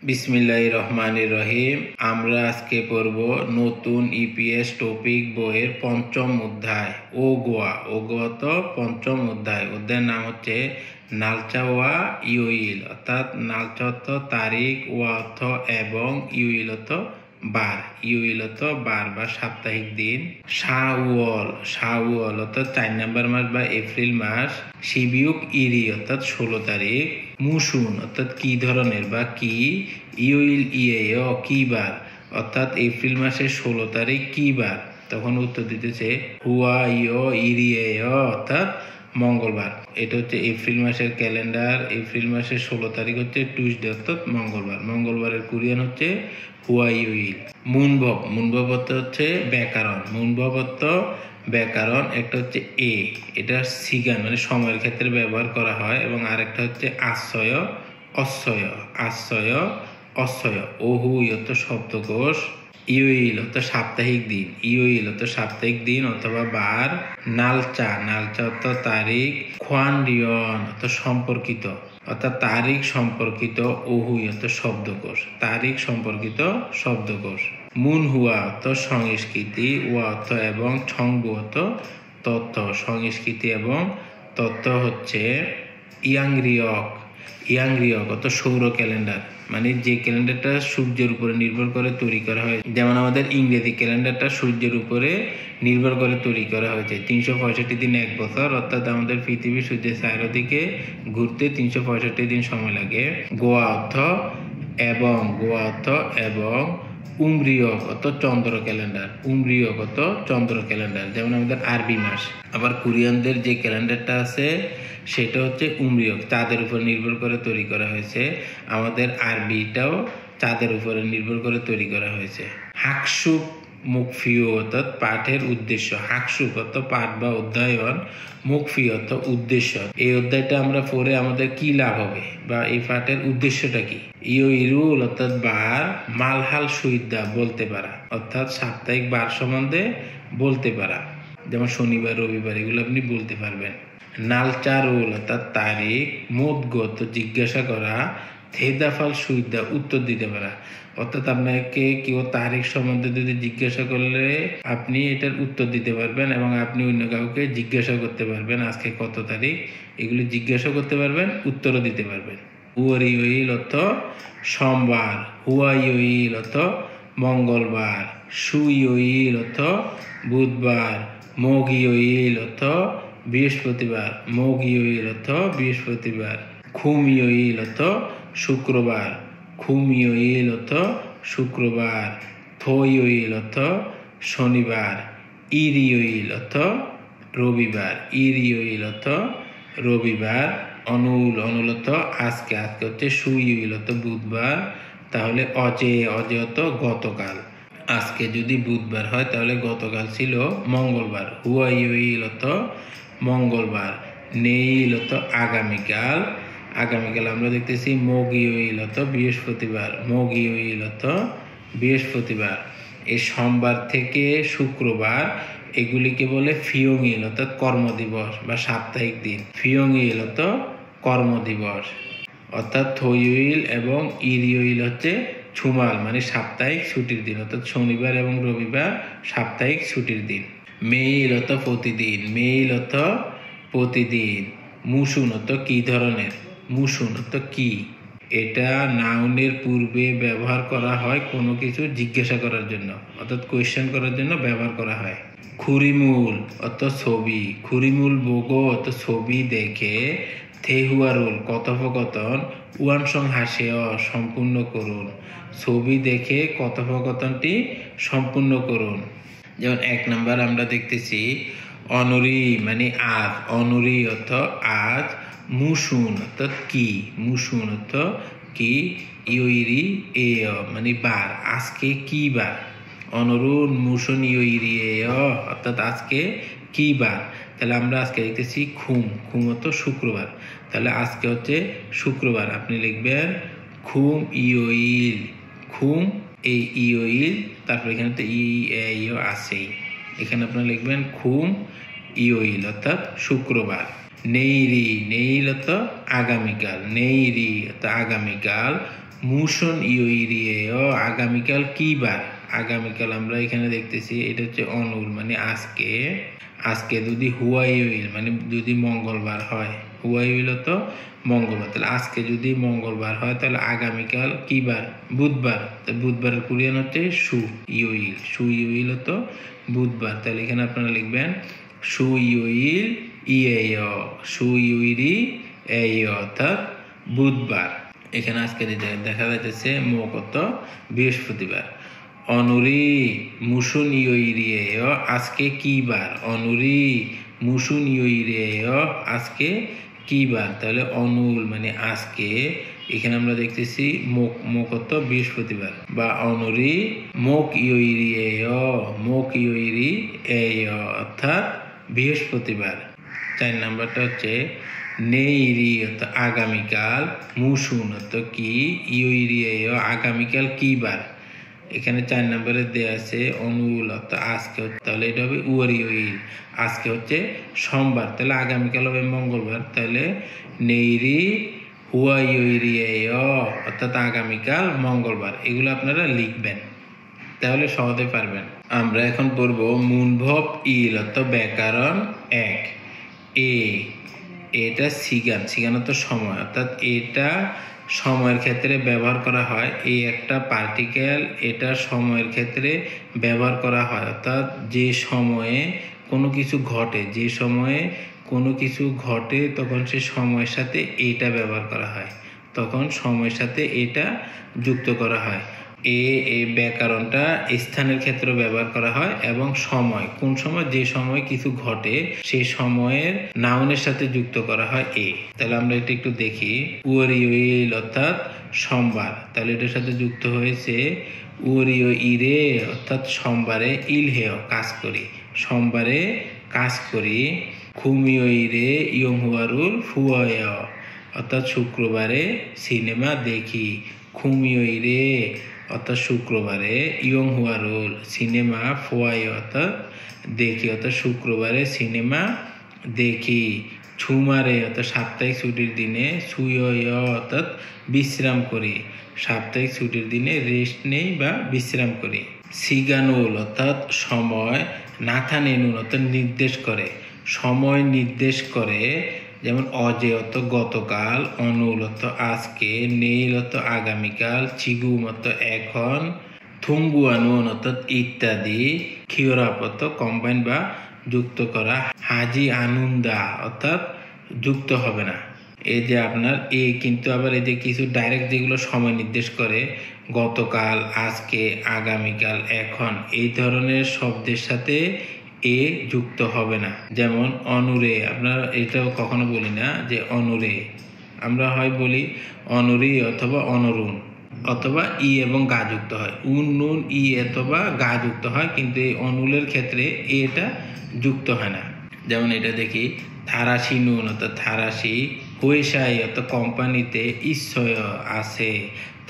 বিসমিল্লাহির রহমানির রহিম। আমরা আজকে পড়ব নতুন ইপিএস টপিক বইয়ের পঞ্চম অধ্যায় ওগোয়া তো পঞ্চম অধ্যায়ের নাম হচ্ছে নালচা ওয়া ইউইল, অর্থাৎ নালচা অর্থ তারিখ, ওয়া অর্থ এবং, ইউইল অর্থ বার। ইউইল অর্থ বার বা সাপ্তাহিক দিন। শাওয়াল অর্থাৎ 4 নম্বর মাস বা এপ্রিল মাস। শিবিউক ইরি অর্থাৎ 16 তারিখ। মুসুন অর্থাৎ কি ধরনের বা কি। ইউইল ইয়ে কি বার, অর্থাৎ এপ্রিল মাসের 16 তারিখ কি বার। তখন উত্তর দিতেছে হুয়া ইয় ইরিয়ে অর্থাৎ মঙ্গলবার। এটা হচ্ছে এপ্রিল মাসের ক্যালেন্ডার। এপ্রিল মাসের 16 তারিখ হচ্ছে টুইসডে অর্থাৎ মঙ্গলবার। মঙ্গলবারের কোরিয়ান হচ্ছে হুয়া ইউইল। মুনভব অর্থ হচ্ছে ব্যাকরণ। মুনভব অর্থ ব্যাকরণ। একটা হচ্ছে এটা সিগান মানে সময়ের ক্ষেত্রে ব্যবহার করা হয়, এবং আরেকটা হচ্ছে আশ্রয়। ওহু অর্থ শব্দকোষ। ইউইল অর্থ সাপ্তাহিক দিন অথবা বার। নালচা অর্থ তারিখ। খোয়ানডিয়ন অর্থ সম্পর্কিত, অর্থাৎ তারিখ সম্পর্কিত। ওহু অর্থ শব্দকোষ, তারিখ সম্পর্কিত শব্দকোষ। মুনহুয়া অর্থ সংস্কৃতি, ওয়া অর্থ এবং, ছংবু অর্থ তথ্য। সংস্কৃতি এবং তথ্য হচ্ছে ইয়াংরিয়ক অর্থ সৌর ক্যালেন্ডার, মানে যে ক্যালেন্ডারটা সূর্যের উপরে নির্ভর করে তৈরি করা হয়। যেমন আমাদের ইংরেজি ক্যালেন্ডারটা সূর্যের উপরে নির্ভর করে তৈরি করা হয়েছে। 365 দিন এক বছর, অর্থাৎ আমাদের পৃথিবী সূর্যের চারদিকে ঘুরতে 365 দিন সময় লাগে। গোয়া অর্থ এবং, উমরিয়ক অর্থ চন্দ্র ক্যালেন্ডার, যেমন আমাদের আরবি মাস। আবার কোরিয়ানদের যে ক্যালেন্ডারটা আছে সেটা হচ্ছে উমরিয়ক, চাঁদের উপর নির্ভর করে তৈরি করা হয়েছে। আমাদের আরবিটাও চাঁদের উপরে নির্ভর করে তৈরি করা হয়েছে। হাকসুক মুকফিও অর্থাৎ পাঠের উদ্দেশ্য। হাকসুক অর্থ পাঠ বা অধ্যয়ন, মুকফি অর্থ উদ্দেশ্য। এই অধ্যায়টা আমরা পড়ে আমাদের কি লাভ হবে বা এই পাঠের উদ্দেশ্যটা কি। ইরুল অর্থাৎ বার। মালহাল সুইদা বলতে পারা, অর্থাৎ সাপ্তাহিক বার সম্বন্ধে বলতে পারা, যেমন শনিবার, রবিবার, এগুলো আপনি বলতে পারবেন। নালচারুল অর্থাৎ তারিখ। মোদগো অর্থ জিজ্ঞাসা করা। থেদাফাল সুইদা উত্তর দিতে পারা, অর্থাৎ আপনাকে কেউ তারিখ সম্বন্ধে যদি জিজ্ঞাসা করলে আপনি এটার উত্তর দিতে পারবেন, এবং আপনি অন্য কাউকে জিজ্ঞাসা করতে পারবেন আজকে কত তারিখ, এগুলি জিজ্ঞাসা করতে পারবেন, উত্তরও দিতে পারবেন। হুয়ারিওইল অর্থ সোমবার। হুয়াইওইল অর্থ মঙ্গলবার। সুইওইল অর্থ বুধবার। মগিওইল অর্থ বৃহস্পতিবার। খুমিওইল অর্থ শুক্রবার। থইওইল অর্থ শনিবার। ইরিওইল অর্থ রবিবার। অনুল অর্থ আজকে হচ্ছে। সুইওইল অর্থ বুধবার। তাহলে অজে অর্থ গতকাল। আজকে যদি বুধবার হয় তাহলে গতকাল ছিল মঙ্গলবার। হুয়াইওইল অর্থ মঙ্গলবার। নেইল অর্থ আগামীকাল আমরা দেখতেছি। মগিওইল অর্থ বৃহস্পতিবার। এই সোমবার থেকে শুক্রবার এগুলিকে বলে ফিয়ংইল অর্থাৎ কর্মদিবস বা সাপ্তাহিক দিন। ফিয়ংইল অর্থ কর্মদিবস, অর্থাৎ থইউইল এবং ইরিওইল হচ্ছে ছুমাল মানে সাপ্তাহিক ছুটির দিন, অর্থাৎ শনিবার এবং রবিবার সাপ্তাহিক ছুটির দিন। মেইল অর্থ প্রতিদিন। মুসুন অর্থ কি ধরনের। কি, এটা নাউনের পূর্বে ব্যবহার করা হয় কোনো কিছু জিজ্ঞাসা করার জন্য, অর্থাৎ কোয়েশ্চেন করার জন্য ব্যবহার করা হয়। খুরিমুল অর্থ ছবি। খুরিমুল বোগো অর্থ ছবি দেখে। থেহুয়ারুল কথোপকথন। উয়ানসং হাসেও সম্পূর্ণ করুন। ছবি দেখে কথোপকথনটি সম্পূর্ণ করুন। যেমন 1 নাম্বার আমরা দেখতেছি অনরি মানে আজ। অনরি অর্থ আজ। মুসুন অর্থাৎ কি। ইউইরি মানে বার, আজকে কি বার। অনরুন মুসুন ইউইরি অর্থাৎ আজকে কি বার। তাহলে আমরা আজকে দেখতেছি খুম অর্থ শুক্রবার। তাহলে আজকে হচ্ছে শুক্রবার। আপনি লিখবেন খুম ইউইল। এই ইউইল, তারপর এখানে তো আছেই, এখানে আপনারা লিখবেন খুম ইউইল অর্থাৎ শুক্রবার। নেইল অর্থ আগামীকাল। মুশন ইয়ে আগামীকাল কি বার? আগামীকাল আমরা এখানে দেখতেছি এটা হচ্ছে অনুল মানে আজকে। আজকে যদি হুয়াইল মানে যদি মঙ্গলবার হয়, হুয়াইল তো মঙ্গলবার, তাহলে আজকে যদি মঙ্গলবার হয় তাহলে আগামীকাল কি বার? বুধবার। বুধবারের কোরিয়ান হচ্ছে সু ইউইল, সু ইউইল তো বুধবার। তাহলে এখানে আপনারা লিখবেন সু ইউইল ইয়ে, সু ইউইরি এই অর্থাৎ বুধবার। এখানে আজকে দেখা যাচ্ছে কত? বৃহস্পতিবার। অনুরি মুসুন ইয়ে আজকে কি বার? অনুরি মুসুন ইয়ে আজকে কি বার? তাহলে অনুল মানে আজকে, এখানে আমরা দেখতেছি কত? বৃহস্পতিবার। বা অনুরি মোক ইয়রি অর্থাৎ বৃহস্পতিবার। 4 নাম্বারটা হচ্ছে নেইরি অর্থাৎ আগামীকাল, মুসুন অর্থাৎ কি, ইয়রি আগামীকাল কি বার? এখানে 4 নম্বরে দেয়া আছে অনুল অর্থাৎ আজকে, তাহলে এটা হবে উয়ারিওইল, আজকে হচ্ছে সোমবার, তাহলে আগামীকাল হবে মঙ্গলবার। তাহলে নেইরি হুয়াইরি অর্থাৎ আগামীকাল মঙ্গলবার। এগুলো আপনারা লিখবেন, তাহলে সহজে পারবেন। আমরা এখন পড়ব মুনভব ইল অর্থাৎ ব্যাকরণ 1। এটা সিগান তো সময়, অর্থাৎ এটা সময়ের ক্ষেত্রে ব্যবহার করা হয়। এই একটা পার্টিকেল, এটা সময়ের ক্ষেত্রে ব্যবহার করা হয়, অর্থাৎ যে সময়ে কোনো কিছু ঘটে, যে সময়ে কোনো কিছু ঘটে তখন সে সময়ের সাথে এটা ব্যবহার করা হয়, তখন সময়ের সাথে এটা যুক্ত করা হয়। এই ব্যাকরণটা স্থানের ক্ষেত্রে ব্যবহার করা হয় এবং সময়, কোন সময়, যে সময় কিছু ঘটে সেই সময়ের নাউনের সাথে যুক্ত করা হয় এ। তাহলে আমরা এটা একটু দেখি। উয়ারিওইল অর্থাৎ সোমবার, তাহলে এটার সাথে যুক্ত হয়েছে উয়ারিও ইরে অর্থাৎ সোমবারে, ইলহেয় কাজ করি, সোমবারে কাজ করি। খুমিও ইরে ইয়ংহুয়ারুল ফুয় অর্থাৎ শুক্রবারে সিনেমা দেখি। খুমিও ইরে অর্থাৎ শুক্রবারে, ইয়ংহুয়ারুল সিনেমা, ফুয়াই অর্থাৎ দেখি, অর্থাৎ শুক্রবারে সিনেমা দেখি। ছুমারে অর্থাৎ সাপ্তাহিক ছুটির দিনে, সুয় অর্থাৎ বিশ্রাম করি, সাপ্তাহিক ছুটির দিনে রেস্ট নেই বা বিশ্রাম করি। সিগানুল অর্থাৎ সময়, নাথানেনুল অর্থাৎ নির্দেশ করে, সময় নির্দেশ করে। যেমন অজে অর্থ গতকাল, অনুল অর্থ আজকে, নেইল অর্থ আগামীকাল, চিগুম অর্থ এখন, থুঙ্গুয়ানুন অর্থাৎ ইত্যাদি, খিওরাপ অর্থ কম্বাইন বা যুক্ত করা, হাজি আনুন্দা অর্থাৎ যুক্ত হবে না। এই যে আপনার কিন্তু আবার এই যে কিছু ডাইরেক্ট যেগুলো সময় নির্দেশ করে, গতকাল, আজকে, আগামীকাল, এখন, এই ধরনের শব্দের সাথে এ যুক্ত হবে না। যেমন অনুরে, আমরা এটাও কখনো বলি না যে অনুরে, আমরা হয় বলি অনুরি অথবা অনরুন, অথবা ই এবং গা যুক্ত হয়, উন নুন ই অথবা গা যুক্ত হয়, কিন্তু এই অনুলের ক্ষেত্রে এটা যুক্ত হয় না। যেমন এটা দেখি, থারাসি নুন অর্থাৎ থারাসি, হুয়েসাই অর্থাৎ কোম্পানিতে, ঈশ্বয় আছে,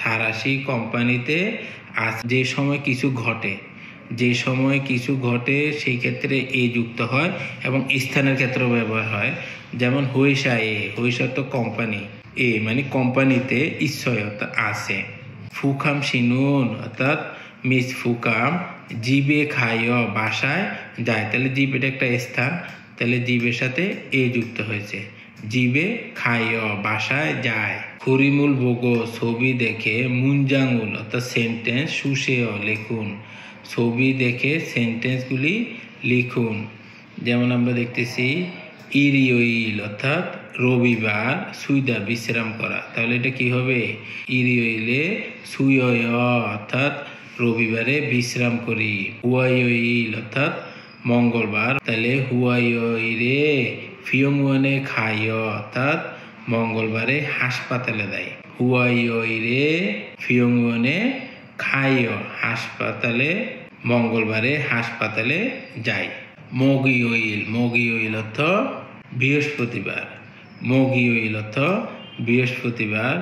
থারাসি কোম্পানিতে আছে। যে সময় কিছু ঘটে, যে সময় কিছু ঘটে সেই ক্ষেত্রে এ যুক্ত হয় এবং স্থানের ক্ষেত্রেও ব্যবহার হয়। যেমন হুয়েসা তো কোম্পানি, এ মানে কোম্পানিতে, ঈশ্বয় অর্থাৎ আছে। ফুকাম সিনুন অর্থাৎ মিস ফুকাম জিবে খায় বাসায় যায়, তাহলে জিব এটা একটা স্থান, তাহলে জিবের সাথে এ যুক্ত হয়েছে, জিবে খায় বাসায় যায়। খুরিমুল বোগো ছবি দেখে, মুনজাঙ্গুল অর্থাৎ সেন্টেন্স, সুশেয় লিখুন, ছবি দেখে সেন্টেন্সগুলি লিখুন। যেমন আমরা দেখতেছি ইরিওইল অর্থাৎ রবিবার, সুইদা বিশ্রাম করা, তাহলে এটা কি হবে? ইরিওইলে সুয় অর্থাৎ রবিবারে বিশ্রাম করি। হুয়াইল অর্থাৎ মঙ্গলবার, তাহলে হুয়াইরে ফিয়ংওয়ানে খায় অর্থাৎ মঙ্গলবারে হাসপাতালে দেয়। হুয়াইরে ফিয়ংওয়ানে খায় হাসপাতালে, মঙ্গলবারে হাসপাতালে যায়। মগিওইল অর্থ বৃহস্পতিবার, মগিওইল অর্থ বৃহস্পতিবার।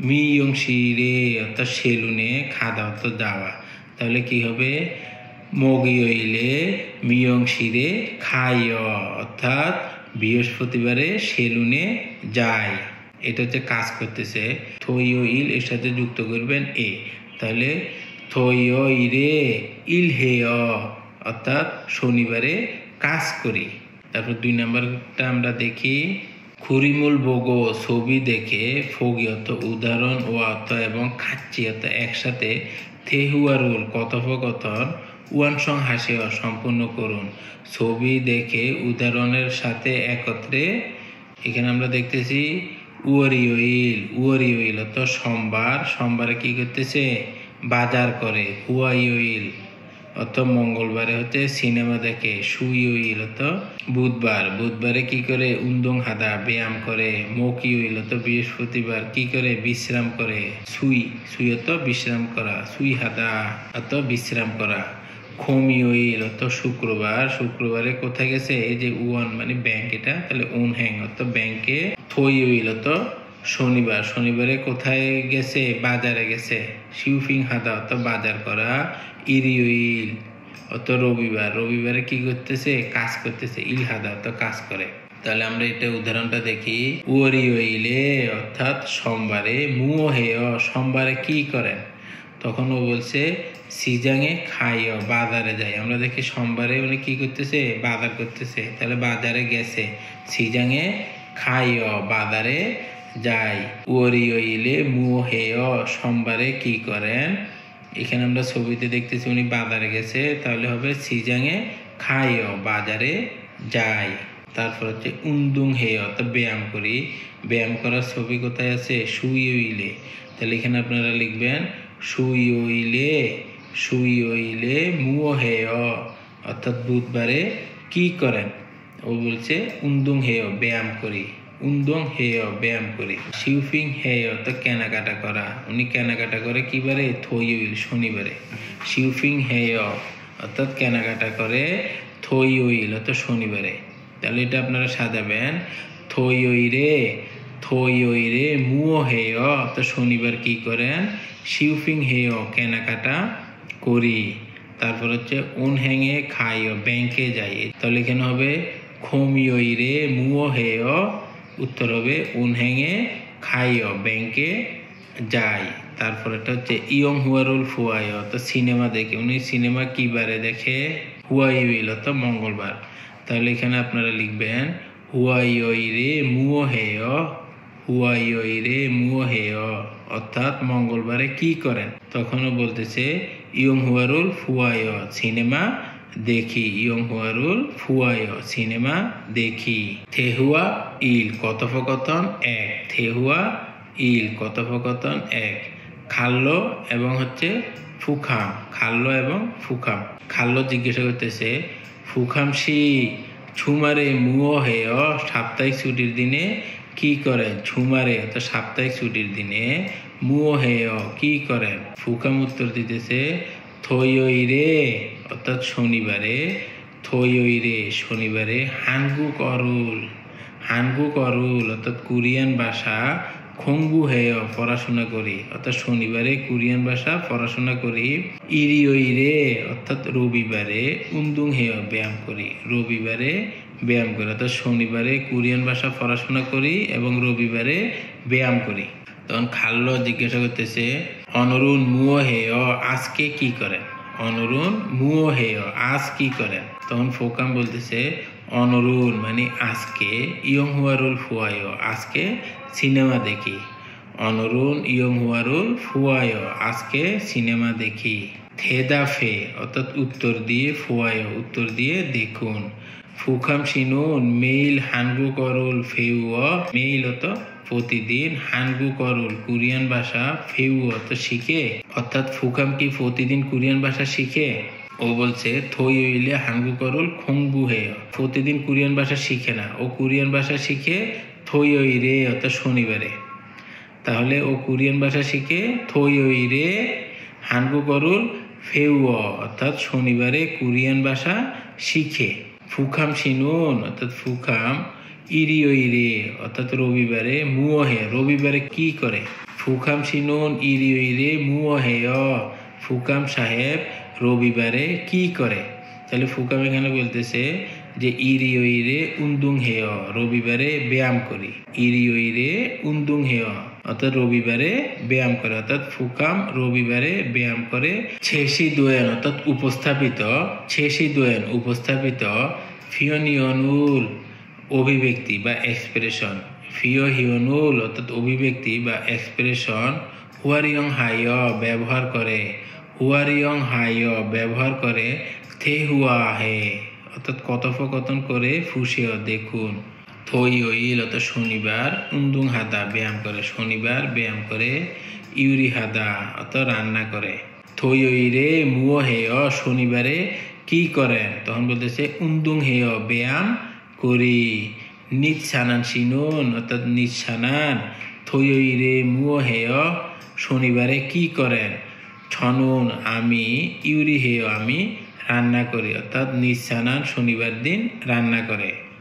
মিয়ংশিরে অর্থাৎ সেলুনে, খাদা অর্থ যাওয়া, তাহলে কি হবে? মগিওইলে মিয়ংশিরে খায় অর্থাৎ বৃহস্পতিবারে সেলুনে যায়। এটা হচ্ছে কাজ করতেছে, থইও ইল এর সাথে যুক্ত করবেন এ, তাহলে থইও ইরে ইল হে অর্থাৎ শনিবারে কাজ করি। তারপর 2 নম্বরটা আমরা দেখি, খুরিমুল বোগো ছবি দেখে, ফগি অর্থ উদাহরণ, ও অর্থ এবং খাচ্ছি অর্থ একসাথে, থেহুয়ারুল কথোপকথন, উয়ানসং হাসে সম্পূর্ণ করুন। ছবি দেখে উদাহরণের সাথে একত্রে, এখানে আমরা দেখতেছি উয়ারিওইল অর্থ সোমবার, সোমবারে কি করতেছে বাজার করে। হুয়াইওইল অর্থ মঙ্গলবারে হচ্ছে সিনেমা দেখে। সুইওইল অর্থ বুধবার, বুধবারে কি করে উন্দং হাদা ব্যায়াম করে। মকিওইল অর্থ বৃহস্পতিবার কি করে বিশ্রাম করে। সুই অর্থ বিশ্রাম করা, সুই হাদা অর্থ বিশ্রাম করা। খমিওইল অর্থ শুক্রবার, শুক্রবারে কোথায় গেছে, এই যে উয়ান মানে ব্যাংক, এটা তাহলে উনহ্যাং অর্থ ব্যাংকে। থইওইল অর্থ শনিবার, শনিবারে কোথায় গেছে বাজারে গেছে। শিউফিং হাদা অর্থ বাজার করা। ইরিওইল অর্থ রবিবার, রবিবারে কি করতেছে কাজ করতেছে। ইল হাদা অর্থ কাজ করে। তাহলে আমরা এটা উদাহরণটা দেখি, উয়ারিওইলে অর্থাৎ সোমবারে, মুও হেয় সোমবারে কি করেন, তখন ও বলছে সিজাঙে খাইও বাজারে যায়। আমরা দেখি সোমবারে উনি কি করতেছে বাজার করতেছে, তাহলে বাজারে গেছে। সিজাঙে খাইও বাজারে যায়। উয়ারিওইলে মুও হেয় সোমবারে কি করেন, এখানে আমরা ছবিতে দেখতেছি উনি বাজারে গেছে, তাহলে হবে সিজাঙে খাইও বাজারে যায়। তারপর হচ্ছে উন্দুং হেয় অর্থাৎ ব্যায়াম করি, ব্যায়াম করার ছবি কোথায় আছে সুইওইলে, তাহলে এখানে আপনারা লিখবেন সুইওইলে মুও হেয় অর্থাৎ বুধবারে কি করেন, ও বলছে উন্দুং হেয় ব্যায়াম করি, উন্দং হেয় ব্যায়াম করি। শিউফিং হেয় অর্থাৎ কেনাকাটা করা, উনি কেনাকাটা করে কি বারে থইওইল শনিবারে। শিউফিং হেয় অর্থাৎ কেনাকাটা করে, থইওইল অর্থাৎ শনিবারে। তাহলে এটা আপনারা সাজাবেন, থইওইরে মুও হেয় অর্থাৎ শনিবার কি করেন। শিউফিং হেয় কেনাকাটা করি। তারপর হচ্ছে উনহ্যাঙে খাইও ব্যাংকে যাই, তাহলে এখানে হবে খমিওইরে মুও হেয়, উত্তর হবে উনহ্যাঙে খাইও ব্যাংকে যায়। তারপর এটা হচ্ছে ইয়ং হুয়ারুল ফুয়ায় অর্থাৎ সিনেমা দেখে, উনি সিনেমা কি বারে দেখে হুয়াইওইল অর্থাৎ মঙ্গলবার, তাহলে এখানে আপনারা লিখবেন হুয়াইওইরে মুও হেয় অর্থাৎ মঙ্গলবারে কি করেন, তখনও বলতেছে ইয়ং হুয়ারুল ফুয়ায় সিনেমা দেখি, ইয়ং হুয়ারুল ফুয়ায় সিনেমা দেখি। থেহুয়া ইল কথোপকথন 1, থেহুয়া ইল কথোপকথন 1। খাল্লো এবং হচ্ছে ফুখাম, খাল্লো এবং ফুখাম। খাল্লো জিজ্ঞাসা করতেছে ফুখামসি ছুমারে মুও হেয় সাপ্তাহিক ছুটির দিনে কি করেন। ছুমারে অর্থাৎ সাপ্তাহিক ছুটির দিনে, মুও হেয় কি করেন। ফুকাম উত্তর দিতেছে থইওইরে অর্থাৎ শনিবারে, থইওইরে শনিবারে। হানগু করুল অর্থাৎ কোরিয়ান ভাষা, খঙ্গু হেয় পড়াশোনা করি, অর্থাৎ শনিবারে কোরিয়ান ভাষা পড়াশোনা করি। ইরিওইরে অর্থাৎ রবিবারে, উন্দুং হেয় ব্যায়াম করি, রবিবারে ব্যায়াম করি, অর্থাৎ শনিবারে কোরিয়ান ভাষা পড়াশোনা করি এবং রবিবারে ব্যায়াম করি। তখন খাল্লো জিজ্ঞাসা করতেছে অনরুণ মুও হেয় আজকে কি করেন, অনরুণ মুও হেয় আজ কি করেন। তখন ফোকাম বলতেছে অনরুণ মানে আজকে, ইয়ং হুয়ারুল ফুয়ায় আজকে সিনেমা দেখি। অনরুণ ইয়ং হুয়ারুল ফুয়ায় আজকে সিনেমা দেখি। থেদাফে অর্থাৎ উত্তর দিয়ে, ফুয়ায় উত্তর দিয়ে দেখুন। ফুকাম সিনুন মেইল হানগু করুল ফেউ, মেইল অর্থাৎ প্রতিদিন, হানগু করুল কোরিয়ান ভাষা, ফেউ অর্থাৎ শিখে, অর্থাৎ ফুকাম কি প্রতিদিন কোরিয়ান ভাষা শিখে। ও বলছে থইওইলে হানগু করুল খংবু হে, প্রতিদিন কোরিয়ান ভাষা শিখে না, ও কোরিয়ান ভাষা শিখে থইওইরে অর্থাৎ শনিবারে। তাহলে ও কোরিয়ান ভাষা শিখে থইওইরে হানগু করুল ফেউ অর্থাৎ শনিবারে কোরিয়ান ভাষা শিখে। ফুকাম সিনুন অর্থাৎ ফুকাম ইরিওইরে অর্থাৎ রবিবারে, মুও হে রবিবারে কি করে। ফুকাম সিনুন ইরিওইরে মুও হে, ফুকাম সাহেব রবিবারে কি করে। তাহলে ফুকাম এখানে বলতেছে যে ইরিওইরে উন্দুং হেয় রবিবারে ব্যায়াম করি। ইরিওইরে উন্দুং হেয় অর্থাৎ রবিবারে ব্যায়াম করে, অর্থাৎ ফুকাম রবিবারে ব্যায়াম করে। ছেসি দোয়েন অর্থাৎ উপস্থাপিত, ছেসি দোয়েন উপস্থাপিত ফিওনিয়নুল অভিব্যক্তি বা এক্সপ্রেশন, ফিওহিয়নুল অর্থাৎ অভিব্যক্তি বা এক্সপ্রেশন হুয়ারিয়ং হায় ব্যবহার করে, হুয়ারিয়ং হায় ব্যবহার করে থে হুয়া হে অর্থাৎ কথোপকথন করে ফুসেয় দেখুন। থই ওইল অর্থাৎ শনিবার, উন্দুং হাদা ব্যায়াম করে, শনিবার ব্যায়াম করে। ইউরি হাদা অর্থাৎ রান্না করে। থই ওইরে মুও হেয় শনিবারে কি করেন, তখন বলতেছে উন্দুং হেয় ব্যায়াম করি। নিজ সানান সিনুন অর্থাৎ নিজ সানান। থই ওইরে মুও হেয় শনিবারে কি করেন, ছনুন আমি, ইউরি হেয় আমি রান্না করি, অর্থাৎ নিজ সানান শনিবার দিন রান্না করে।